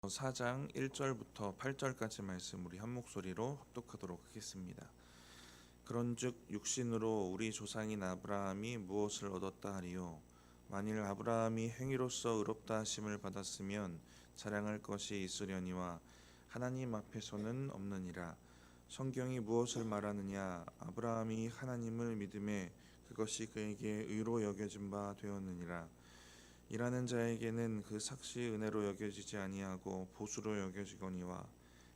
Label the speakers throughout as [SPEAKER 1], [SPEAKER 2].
[SPEAKER 1] 4장 1절부터 8절까지 말씀 우리 한 목소리로 합독하도록 하겠습니다. 그런즉 육신으로 우리 조상인 아브라함이 무엇을 얻었다 하리요? 만일 아브라함이 행위로서 의롭다 하심을 받았으면 자랑할 것이 있으려니와 하나님 앞에서는 없느니라. 성경이 무엇을 말하느냐? 아브라함이 하나님을 믿음에 그것이 그에게 의로 여겨진 바 되었느니라. 일하는 자에게는 그 삭시 은혜로 여겨지지 아니하고 보수로 여겨지거니와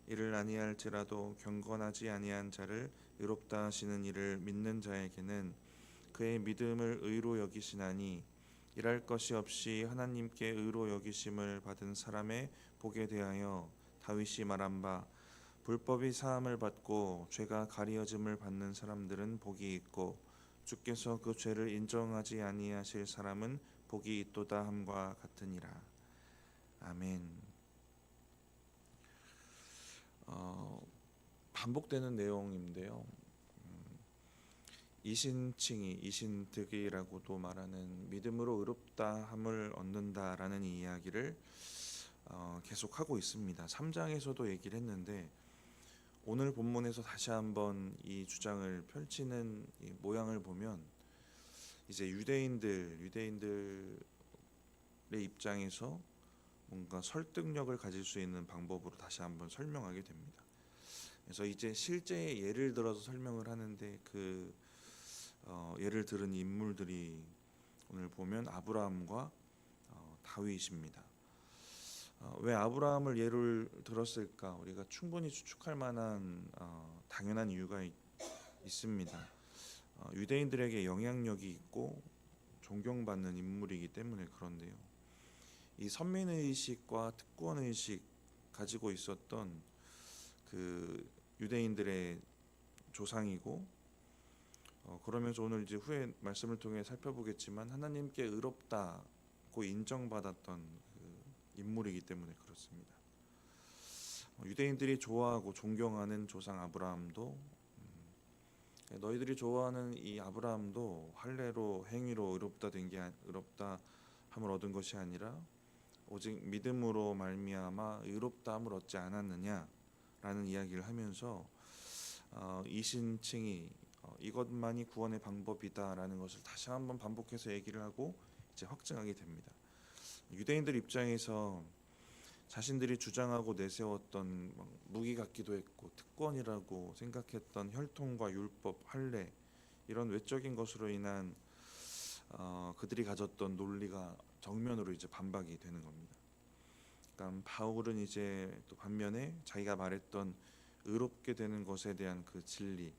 [SPEAKER 1] 이를 아니할지라도 경건하지 아니한 자를 의롭다 하시는 이를 믿는 자에게는 그의 믿음을 의로 여기시나니 일할 것이 없이 하나님께 의로 여기심을 받은 사람의 복에 대하여 다윗이 말한 바 불법이 사함을 받고 죄가 가리어짐을 받는 사람들은 복이 있고 주께서 그 죄를 인정하지 아니하실 사람은 복이 있도다 함과 같으니라. 아멘. 반복되는 내용인데요. 이신칭의, 이신득이라고도 말하는 믿음으로 의롭다 함을 얻는다라는 이야기를 계속하고 있습니다. 3장에서도 얘기를 했는데 오늘 본문에서 다시 한번 이 주장을 펼치는 이 모양을 보면 이제 유대인들의 입장에서 뭔가 설득력을 가질 수 있는 방법으로 다시 한번 설명하게 됩니다. 그래서 이제 실제 예를 들어서 설명을 하는데 그 예를 들은 인물들이 오늘 보면 아브라함과 다윗입니다. 왜 아브라함을 예를 들었을까? 우리가 충분히 추측할 만한 당연한 이유가 있습니다. 유대인들에게 영향력이 있고 존경받는 인물이기 때문에 그런데요. 이 선민의식과 특권의식 가지고 있었던 그 유대인들의 조상이고 그러면서 오늘 이제 후에 말씀을 통해 살펴보겠지만 하나님께 의롭다고 인정받았던 그 인물이기 때문에 그렇습니다. 유대인들이 좋아하고 존경하는 조상 아브라함도 너희들이 좋아하는 이 아브라함도 할례로 행위로 의롭다 함을 얻은 것이 아니라 오직 믿음으로 말미암아 의롭다함을 얻지 않았느냐라는 이야기를 하면서 이신칭이 이것만이 구원의 방법이다라는 것을 다시 한번 반복해서 얘기를 하고 이제 확증하게 됩니다. 유대인들 입장에서 자신들이 주장하고 내세웠던 무기 같기도 했고 특권이라고 생각했던 혈통과 율법, 할례 이런 외적인 것으로 인한 그들이 가졌던 논리가 정면으로 이제 반박이 되는 겁니다. 그러니까 바울은 이제 또 반면에 자기가 말했던 의롭게 되는 것에 대한 그 진리,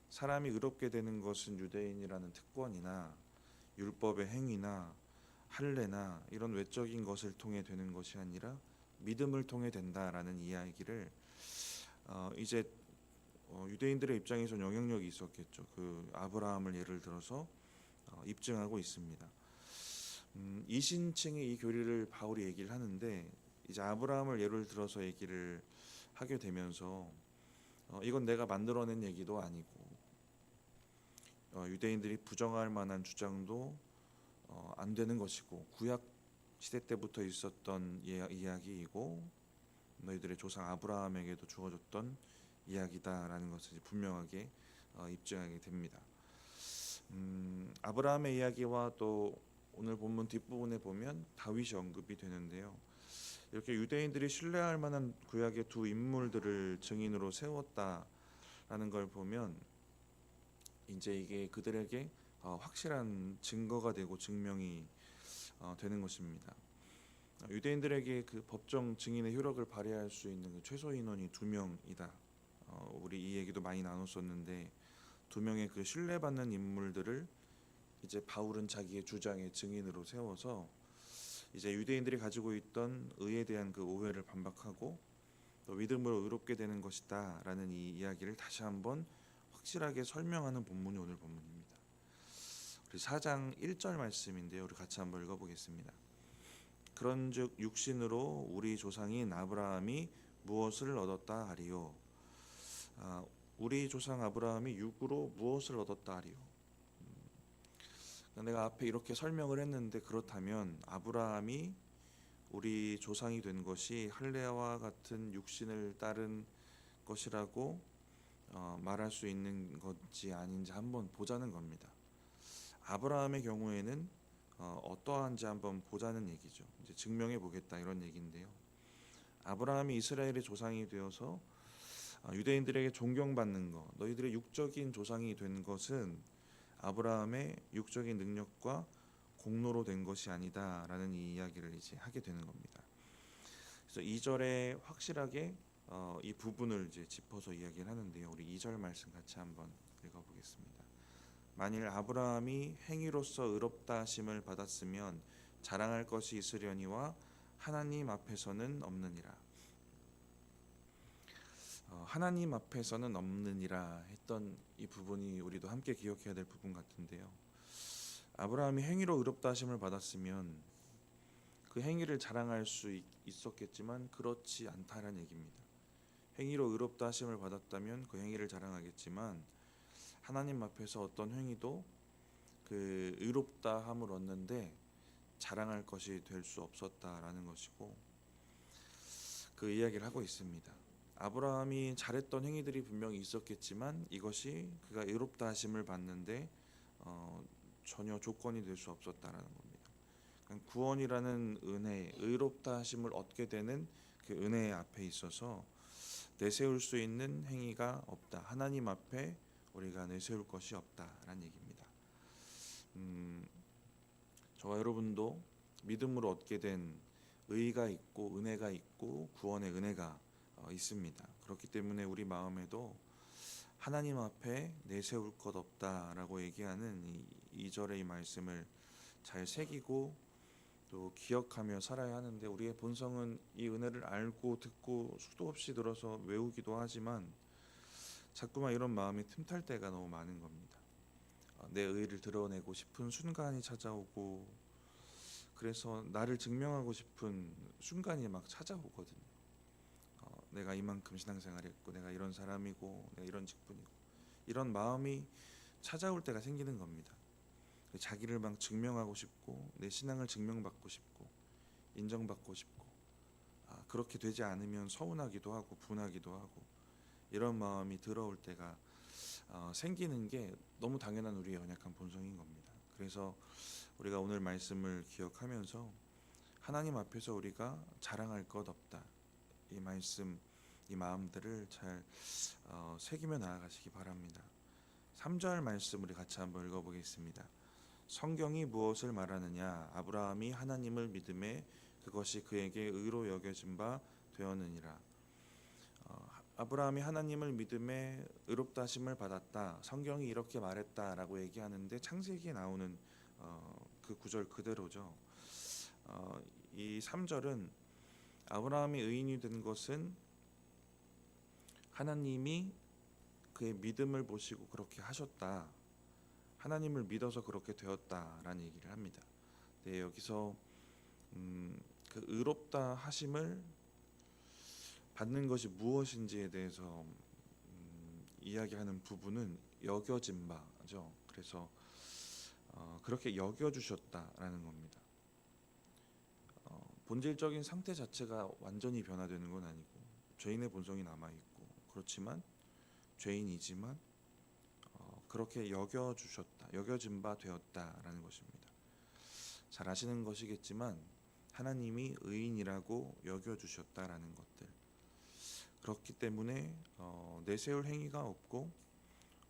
[SPEAKER 1] 사람이 의롭게 되는 것은 유대인이라는 특권이나 율법의 행위나 할례나 이런 외적인 것을 통해 되는 것이 아니라 믿음을 통해 된다라는 이야기를 이제 유대인들의 입장에서 영향력이 있었겠죠. 그 아브라함을 예를 들어서 입증하고 있습니다. 이신칭의 이 교리를 바울이 얘기를 하는데 이제 아브라함을 예를 들어서 얘기를 하게 되면서 이건 내가 만들어낸 얘기도 아니고 유대인들이 부정할 만한 주장도 안 되는 것이고 구약 시대 때부터 있었던 이야기이고 너희들의 조상 아브라함에게도 주어졌던 이야기다라는 것을 분명하게 입증하게 됩니다. 아브라함의 이야기와 또 오늘 본문 뒷부분에 보면 다윗이 언급이 되는데요. 이렇게 유대인들이 신뢰할 만한 구약의 두 인물들을 증인으로 세웠다라는 걸 보면 이제 이게 그들에게 확실한 증거가 되고 증명이 되는 것입니다. 유대인들에게 그 법정 증인의 효력을 발휘할 수 있는 그 최소 인원이 2명이다. 우리 이 얘기도 많이 나눴었는데 2명의 그 신뢰받는 인물들을 이제 바울은 자기의 주장의 증인으로 세워서 이제 유대인들이 가지고 있던 의에 대한 그 오해를 반박하고 또 믿음으로 의롭게 되는 것이다라는 이 이야기를 다시 한번 확실하게 설명하는 본문이 오늘 본문입니다. 우리 4장 1절 말씀인데요. 우리 같이 한번 읽어보겠습니다. 그런즉 육신으로 우리 조상인 아브라함이 무엇을 얻었다 하리요? 우리 조상 아브라함이 육으로 무엇을 얻었다 하리요? 내가 앞에 이렇게 설명을 했는데 그렇다면 아브라함이 우리 조상이 된 것이 할례와 같은 육신을 따른 것이라고 말할 수 있는 건지 아닌지 한번 보자는 겁니다. 아브라함의 경우에는 어떠한지 한번 보자는 얘기죠. 이제 증명해 보겠다 이런 얘기인데요. 아브라함이 이스라엘의 조상이 되어서 유대인들에게 존경받는 것, 너희들의 육적인 조상이 된 것은 아브라함의 육적인 능력과 공로로 된 것이 아니다라는 이 이야기를 이제 하게 되는 겁니다. 그래서 2절에 확실하게 이 부분을 이제 짚어서 이야기를 하는데요. 우리 2절 말씀 같이 한번 읽어보겠습니다. 만일 아브라함이 행위로서 의롭다 하심을 받았으면 자랑할 것이 있으려니와 하나님 앞에서는 없느니라. 하나님 앞에서는 없느니라 했던 이 부분이 우리도 함께 기억해야 될 부분 같은데요. 아브라함이 행위로 의롭다 하심을 받았으면 그 행위를 자랑할 수 있었겠지만 그렇지 않다라는 얘기입니다. 행위로 의롭다 하심을 받았다면 그 행위를 자랑하겠지만 하나님 앞에서 어떤 행위도 그 의롭다함을 얻는데 자랑할 것이 될 수 없었다라는 것이고, 그 이야기를 하고 있습니다. 아브라함이 잘했던 행위들이 분명히 있었겠지만 이것이 그가 의롭다 하심을 받는데 전혀 조건이 될 수 없었다라는 겁니다. 그러니까 구원이라는 은혜, 의롭다 하심을 얻게 되는 그 은혜 앞에 있어서 내세울 수 있는 행위가 없다. 하나님 앞에 우리가 내세울 것이 없다라는 얘기입니다. 저와 여러분도 믿음으로 얻게 된 의가 있고 은혜가 있고 구원의 은혜가 있습니다. 그렇기 때문에 우리 마음에도 하나님 앞에 내세울 것 없다라고 얘기하는 이 2절의 이 말씀을 잘 새기고 또 기억하며 살아야 하는데, 우리의 본성은 이 은혜를 알고 듣고 수도 없이 들어서 외우기도 하지만 자꾸만 이런 마음이 틈탈 때가 너무 많은 겁니다. 내 의를 드러내고 싶은 순간이 찾아오고, 그래서 나를 증명하고 싶은 순간이 막 찾아오거든요. 내가 이만큼 신앙생활했고, 내가 이런 사람이고, 내가 이런 직분이고, 이런 마음이 찾아올 때가 생기는 겁니다. 자기를 막 증명하고 싶고, 내 신앙을 증명받고 싶고, 인정받고 싶고, 그렇게 되지 않으면 서운하기도 하고 분하기도 하고, 이런 마음이 들어올 때가 생기는 게 너무 당연한 우리의 연약한 본성인 겁니다. 그래서 우리가 오늘 말씀을 기억하면서 하나님 앞에서 우리가 자랑할 것 없다, 이 말씀, 이 마음들을 잘 새기며 나아가시기 바랍니다. 3절 말씀 우리 같이 한번 읽어보겠습니다. 성경이 무엇을 말하느냐? 아브라함이 하나님을 믿음에 그것이 그에게 의로 여겨진 바 되었느니라. 아브라함이 하나님을 믿음에 의롭다 하심을 받았다, 성경이 이렇게 말했다라고 얘기하는데 창세기에 나오는 그 구절 그대로죠. 이 3절은 아브라함이 의인이 된 것은 하나님이 그의 믿음을 보시고 그렇게 하셨다, 하나님을 믿어서 그렇게 되었다라는 얘기를 합니다. 네, 여기서 그 의롭다 하심을 받는 것이 무엇인지에 대해서 이야기하는 부분은 여겨진 바죠. 그래서 그렇게 여겨주셨다라는 겁니다. 본질적인 상태 자체가 완전히 변화되는 건 아니고 죄인의 본성이 남아있고, 그렇지만 죄인이지만 그렇게 여겨주셨다, 여겨진 바 되었다라는 것입니다. 잘 아시는 것이겠지만 하나님이 의인이라고 여겨주셨다라는 것들, 그렇기 때문에 내세울 행위가 없고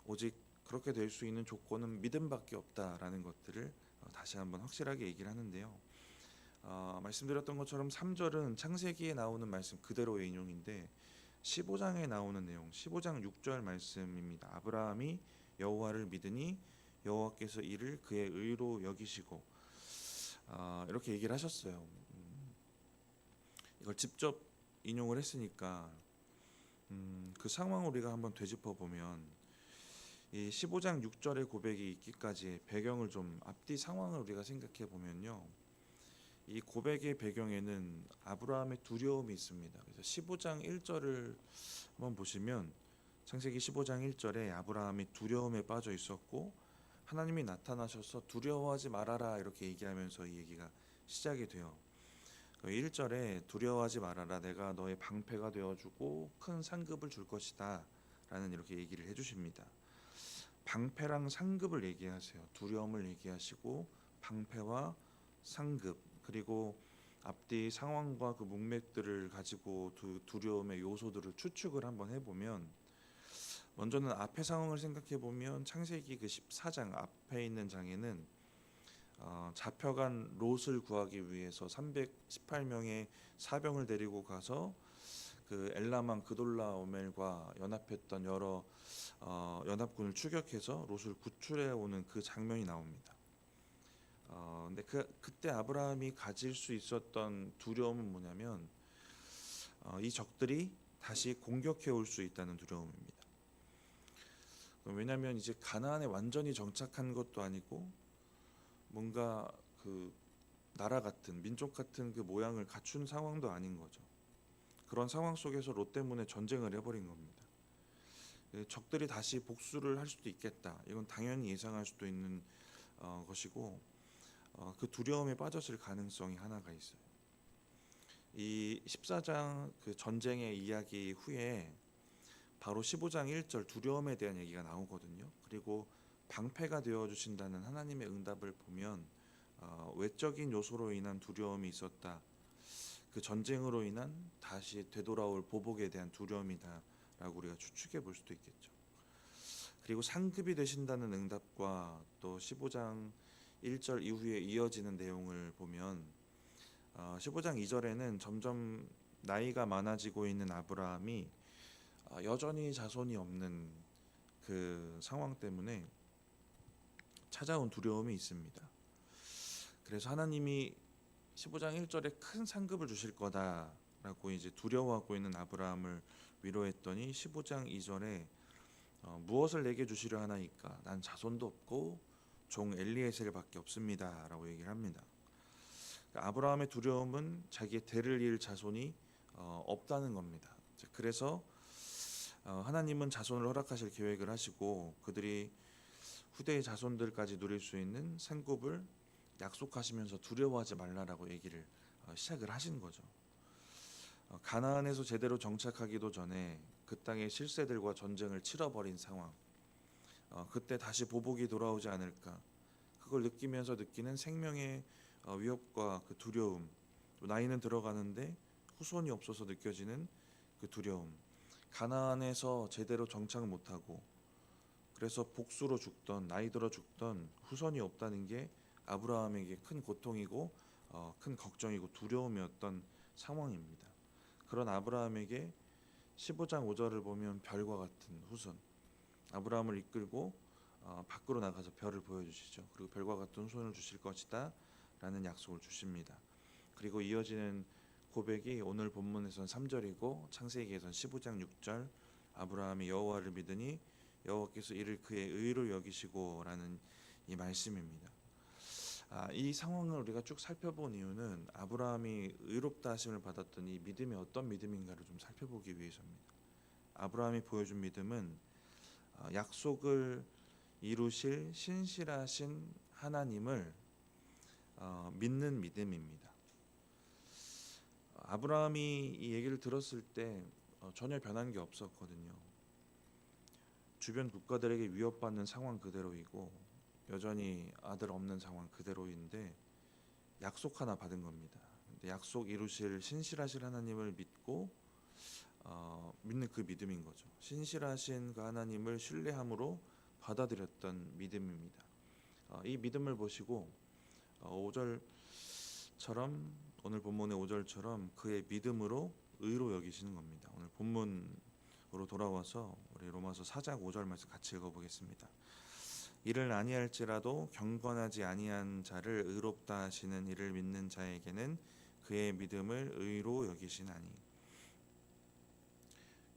[SPEAKER 1] 오직 그렇게 될 수 있는 조건은 믿음밖에 없다라는 것들을 다시 한번 확실하게 얘기를 하는데요. 말씀드렸던 것처럼 3절은 창세기에 나오는 말씀 그대로의 인용인데 15장에 나오는 내용, 15장 6절 말씀입니다. 아브라함이 여호와를 믿으니 여호와께서 이를 그의 의로 여기시고, 이렇게 얘기를 하셨어요. 이걸 직접 인용을 했으니까 그 상황을 우리가 한번 되짚어 보면 이 15장 6절의 고백이 있기까지의 배경을 좀 앞뒤 상황을 우리가 생각해 보면요, 이 고백의 배경에는 아브라함의 두려움이 있습니다. 그래서 15장 1절을 한번 보시면 창세기 15장 1절에 아브라함이 두려움에 빠져 있었고 하나님이 나타나셔서 두려워하지 말아라 이렇게 얘기하면서 이 얘기가 시작이 돼요. 그 1절에 두려워하지 말아라, 내가 너의 방패가 되어주고 큰 상급을 줄 것이다 라는 이렇게 얘기를 해주십니다. 방패랑 상급을 얘기하세요. 두려움을 얘기하시고 방패와 상급, 그리고 앞뒤 상황과 그 문맥들을 가지고 두려움의 요소들을 추측을 한번 해보면, 먼저는 앞의 상황을 생각해 보면 창세기 그 14장 앞에 있는 장에는 잡혀간 롯을 구하기 위해서 318명의 사병을 데리고 가서 그 엘라만 그돌라오멜과 연합했던 여러 연합군을 추격해서 롯을 구출해 오는 그 장면이 나옵니다. 근데 그때 아브라함이 가질 수 있었던 두려움은 뭐냐면 이 적들이 다시 공격해 올 수 있다는 두려움입니다. 왜냐하면 이제 가나안에 완전히 정착한 것도 아니고 뭔가 그 나라 같은, 민족 같은 그 모양을 갖춘 상황도 아닌 거죠. 그런 상황 속에서 롯 때문에 전쟁을 해버린 겁니다. 적들이 다시 복수를 할 수도 있겠다, 이건 당연히 예상할 수도 있는 것이고, 그 두려움에 빠졌을 가능성이 하나가 있어요. 이 14장 그 전쟁의 이야기 후에 바로 15장 1절 두려움에 대한 얘기가 나오거든요. 그리고 방패가 되어 주신다는 하나님의 응답을 보면 외적인 요소로 인한 두려움이 있었다, 그 전쟁으로 인한 다시 되돌아올 보복에 대한 두려움이다라고 우리가 추측해 볼 수도 있겠죠. 그리고 상급이 되신다는 응답과 또 15장 1절 이후에 이어지는 내용을 보면 15장 2절에는 점점 나이가 많아지고 있는 아브라함이 여전히 자손이 없는 그 상황 때문에 찾아온 두려움이 있습니다. 그래서 하나님이 15장 1절에 큰 상급을 주실 거다라고 이제 두려워하고 있는 아브라함을 위로했더니 15장 2절에 무엇을 내게 주시려 하나이까, 난 자손도 없고 종 엘리에셀밖에 없습니다라고 얘기를 합니다. 그러니까 아브라함의 두려움은 자기의 대를 이을 자손이 없다는 겁니다. 그래서 하나님은 자손을 허락하실 계획을 하시고 그들이 후대의 자손들까지 누릴 수 있는 상급을 약속하시면서 두려워하지 말라라고 얘기를 시작을 하신 거죠. 가나안에서 제대로 정착하기도 전에 그 땅의 실세들과 전쟁을 치러버린 상황, 그때 다시 보복이 돌아오지 않을까, 그걸 느끼면서 느끼는 생명의 위협과 그 두려움, 또 나이는 들어가는데 후손이 없어서 느껴지는 그 두려움, 가나안에서 제대로 정착 못하고 그래서 복수로 죽던, 나이 들어 죽던 후손이 없다는 게 아브라함에게 큰 고통이고 큰 걱정이고 두려움이었던 상황입니다. 그런 아브라함에게 15장 5절을 보면 별과 같은 후손, 아브라함을 이끌고 밖으로 나가서 별을 보여주시죠. 그리고 별과 같은 후손을 주실 것이다 라는 약속을 주십니다. 그리고 이어지는 고백이 오늘 본문에선 3절이고 창세기에선 15장 6절, 아브라함이 여호와를 믿으니 여호와께서 이를 그의 의로 여기시고 라는 이 말씀입니다. 이 상황을 우리가 쭉 살펴본 이유는 아브라함이 의롭다 하심을 받았던 이 믿음이 어떤 믿음인가를 좀 살펴보기 위해서입니다. 아브라함이 보여준 믿음은 약속을 이루실 신실하신 하나님을 믿는 믿음입니다. 아브라함이 이 얘기를 들었을 때 전혀 변한 게 없었거든요. 주변 국가들에게 위협받는 상황 그대로이고 여전히 아들 없는 상황 그대로인데 약속 하나 받은 겁니다. 근데 약속 이루실 신실하신 하나님을 믿고 믿는 그 믿음인 거죠. 신실하신 그 하나님을 신뢰함으로 받아들였던 믿음입니다. 이 믿음을 보시고 5절처럼, 오늘 본문의 5절처럼 그의 믿음으로 의로 여기시는 겁니다. 오늘 본문으로 돌아와서 우리 로마서 4장 5절 말씀 같이 읽어보겠습니다. 이를 아니할지라도 경건하지 아니한 자를 의롭다 하시는 이를 믿는 자에게는 그의 믿음을 의로 여기시나니.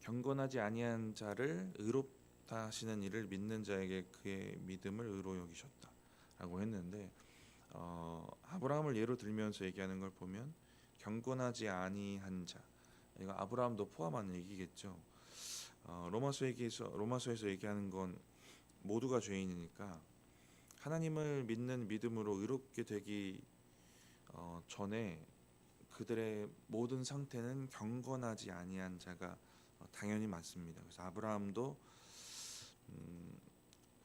[SPEAKER 1] 경건하지 아니한 자를 의롭다 하시는 이를 믿는 자에게 그의 믿음을 의로 여기셨다라고 했는데 아브라함을 예로 들면서 얘기하는 걸 보면 경건하지 아니한 자, 이거 아브라함도 포함하는 얘기겠죠. 로마서에서 얘기하는 건 모두가 죄인이니까 하나님을 믿는 믿음으로 의롭게 되기 전에 그들의 모든 상태는 경건하지 아니한 자가 당연히 맞습니다. 그래서 아브라함도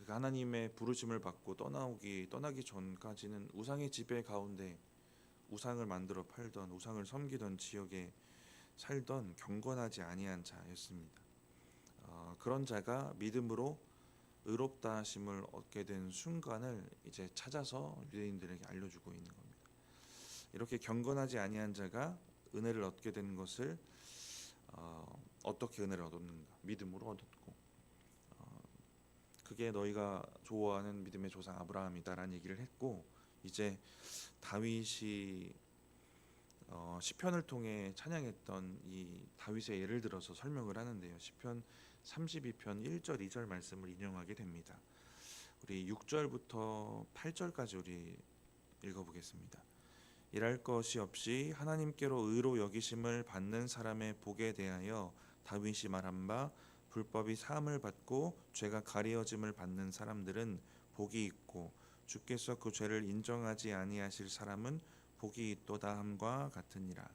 [SPEAKER 1] 하나님의 부르심을 받고 떠나기 전까지는 우상의 지배 가운데 우상을 만들어 팔던 우상을 섬기던 지역에 살던 경건하지 아니한 자였습니다. 그런 자가 믿음으로 의롭다 하심을 얻게 된 순간을 이제 찾아서 유대인들에게 알려주고 있는 겁니다. 이렇게 경건하지 아니한 자가 은혜를 얻게 된 것을 어떻게 은혜를 얻었는가? 믿음으로 얻었고, 그게 너희가 좋아하는 믿음의 조상 아브라함이다라는 얘기를 했고, 이제 다윗이 시편을 통해 찬양했던 이 다윗의 예를 들어서 설명을 하는데요. 시편 32편 1절 2절 말씀을 인용하게 됩니다. 우리 6절부터 8절까지 우리 읽어보겠습니다. 일할 것이 없이 하나님께로 의로 여기심을 받는 사람의 복에 대하여 다윗이 말한 바, 불법이 사함을 받고 죄가 가리어짐을 받는 사람들은 복이 있고 주께서 그 죄를 인정하지 아니하실 사람은 복이 있도다 함과 같으니라.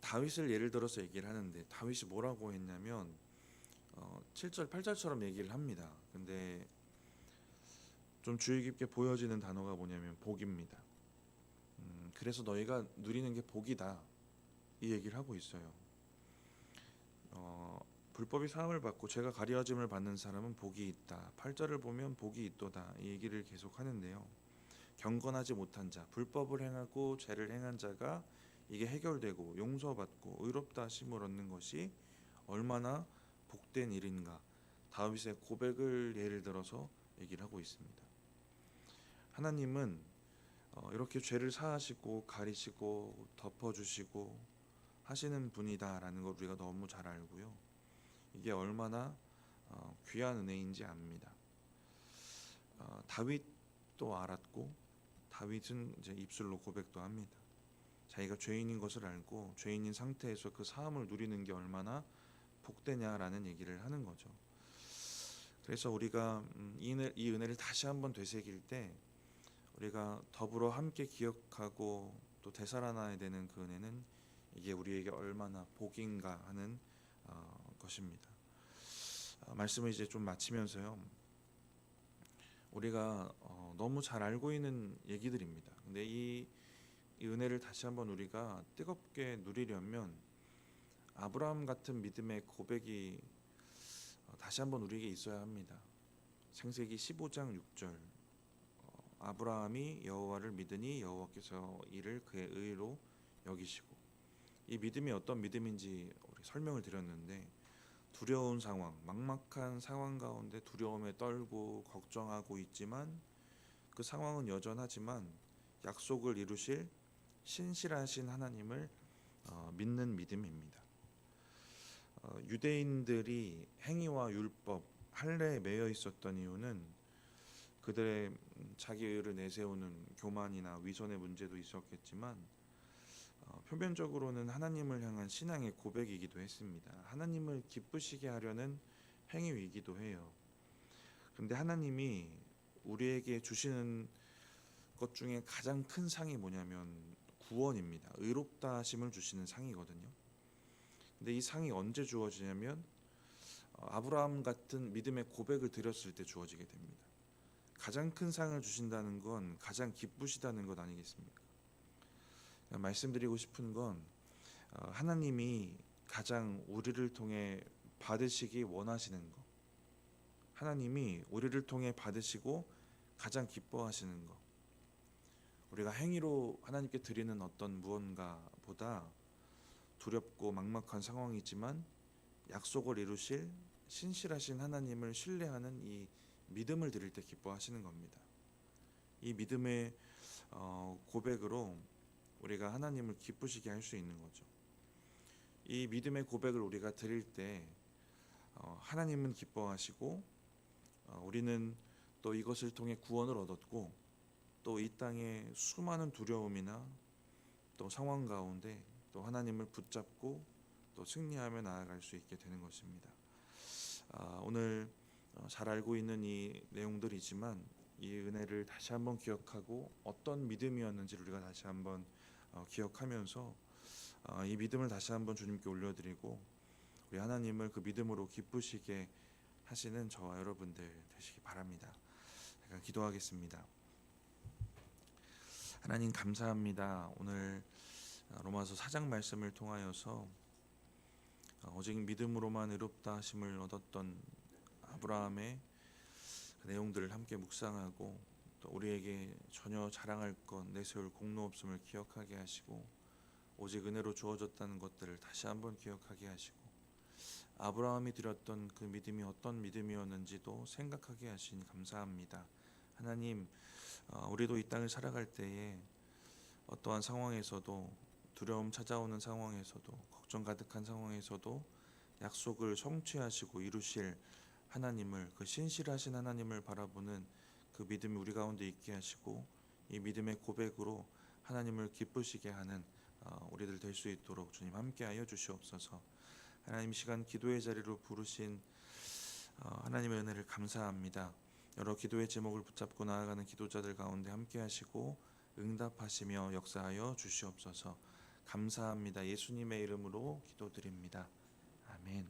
[SPEAKER 1] 다윗을 예를 들어서 얘기를 하는데, 다윗이 뭐라고 했냐면 7절 8절처럼 얘기를 합니다. 근데 좀 주의 깊게 보여지는 단어가 뭐냐면 복입니다. 그래서 너희가 누리는 게 복이다, 이 얘기를 하고 있어요. 불법이 사함을 받고 죄가 가리어짐을 받는 사람은 복이 있다. 8절을 보면 복이 있도다, 이 얘기를 계속 하는데요. 경건하지 못한 자, 불법을 행하고 죄를 행한 자가 이게 해결되고 용서받고 의롭다 하심을 얻는 것이 얼마나 복된 일인가, 다윗의 고백을 예를 들어서 얘기를 하고 있습니다. 하나님은 이렇게 죄를 사하시고 가리시고 덮어주시고 하시는 분이다라는 걸 우리가 너무 잘 알고요. 이게 얼마나 귀한 은혜인지 압니다. 다윗도 알았고, 다윗은 이제 입술로 고백도 합니다. 자기가 죄인인 것을 알고 죄인인 상태에서 그 사함을 누리는 게 얼마나 복되냐라는 얘기를 하는 거죠. 그래서 우리가 이 은혜를 다시 한번 되새길 때 우리가 더불어 함께 기억하고 또 되살아나야 되는 그 은혜는 이게 우리에게 얼마나 복인가 하는 것입니다. 말씀을 이제 좀 마치면서요, 우리가 너무 잘 알고 있는 얘기들입니다. 근데 이 은혜를 다시 한번 우리가 뜨겁게 누리려면 아브라함 같은 믿음의 고백이 다시 한번 우리에게 있어야 합니다. 창세기 15장 6절, 아브라함이 여호와를 믿으니 여호와께서 이를 그의 의로 여기시고, 이 믿음이 어떤 믿음인지 우리 설명을 드렸는데, 두려운 상황, 막막한 상황 가운데 두려움에 떨고 걱정하고 있지만 그 상황은 여전하지만 약속을 이루실 신실하신 하나님을 믿는 믿음입니다. 유대인들이 행위와 율법, 할례에 매여 있었던 이유는 그들의 자기 의를 내세우는 교만이나 위선의 문제도 있었겠지만 표면적으로는 하나님을 향한 신앙의 고백이기도 했습니다. 하나님을 기쁘시게 하려는 행위이기도 해요. 그런데 하나님이 우리에게 주시는 것 중에 가장 큰 상이 뭐냐면 구원입니다. 의롭다 하심을 주시는 상이거든요. 근데 이 상이 언제 주어지냐면 아브라함 같은 믿음의 고백을 드렸을 때 주어지게 됩니다. 가장 큰 상을 주신다는 건 가장 기쁘시다는 것 아니겠습니까? 말씀드리고 싶은 건 하나님이 가장 우리를 통해 받으시기 원하시는 것, 하나님이 우리를 통해 받으시고 가장 기뻐하시는 것, 우리가 행위로 하나님께 드리는 어떤 무언가보다 두렵고 막막한 상황이지만 약속을 이루실 신실하신 하나님을 신뢰하는 이 믿음을 드릴 때 기뻐하시는 겁니다. 이 믿음의 고백으로 우리가 하나님을 기쁘시게 할 수 있는 거죠. 이 믿음의 고백을 우리가 드릴 때 하나님은 기뻐하시고 우리는 또 이것을 통해 구원을 얻었고 또 이 땅의 수많은 두려움이나 또 상황 가운데 또 하나님을 붙잡고 또 승리하며 나아갈 수 있게 되는 것입니다. 오늘 잘 알고 있는 이 내용들이지만 이 은혜를 다시 한번 기억하고 어떤 믿음이었는지를 우리가 다시 한번 기억하면서 이 믿음을 다시 한번 주님께 올려드리고 우리 하나님을 그 믿음으로 기쁘시게 하시는 저와 여러분들 되시기 바랍니다. 제가 기도하겠습니다. 하나님 감사합니다. 오늘 로마서 4장 말씀을 통하여서 오직 믿음으로만 의롭다 하심을 얻었던 아브라함의 그 내용들을 함께 묵상하고 또 우리에게 전혀 자랑할 것 내세울 공로 없음을 기억하게 하시고 오직 은혜로 주어졌다는 것들을 다시 한번 기억하게 하시고 아브라함이 드렸던 그 믿음이 어떤 믿음이었는지도 생각하게 하시니 감사합니다. 하나님, 우리도 이 땅을 살아갈 때에 어떠한 상황에서도 두려움 찾아오는 상황에서도 걱정 가득한 상황에서도 약속을 성취하시고 이루실 하나님을, 그 신실하신 하나님을 바라보는 그 믿음이 우리 가운데 있게 하시고 이 믿음의 고백으로 하나님을 기쁘시게 하는 우리들 될 수 있도록 주님 함께하여 주시옵소서. 하나님, 시간 기도의 자리로 부르신 하나님의 은혜를 감사합니다. 여러 기도의 제목을 붙잡고 나아가는 기도자들 가운데 함께하시고 응답하시며 역사하여 주시옵소서. 감사합니다. 예수님의 이름으로 기도드립니다. 아멘.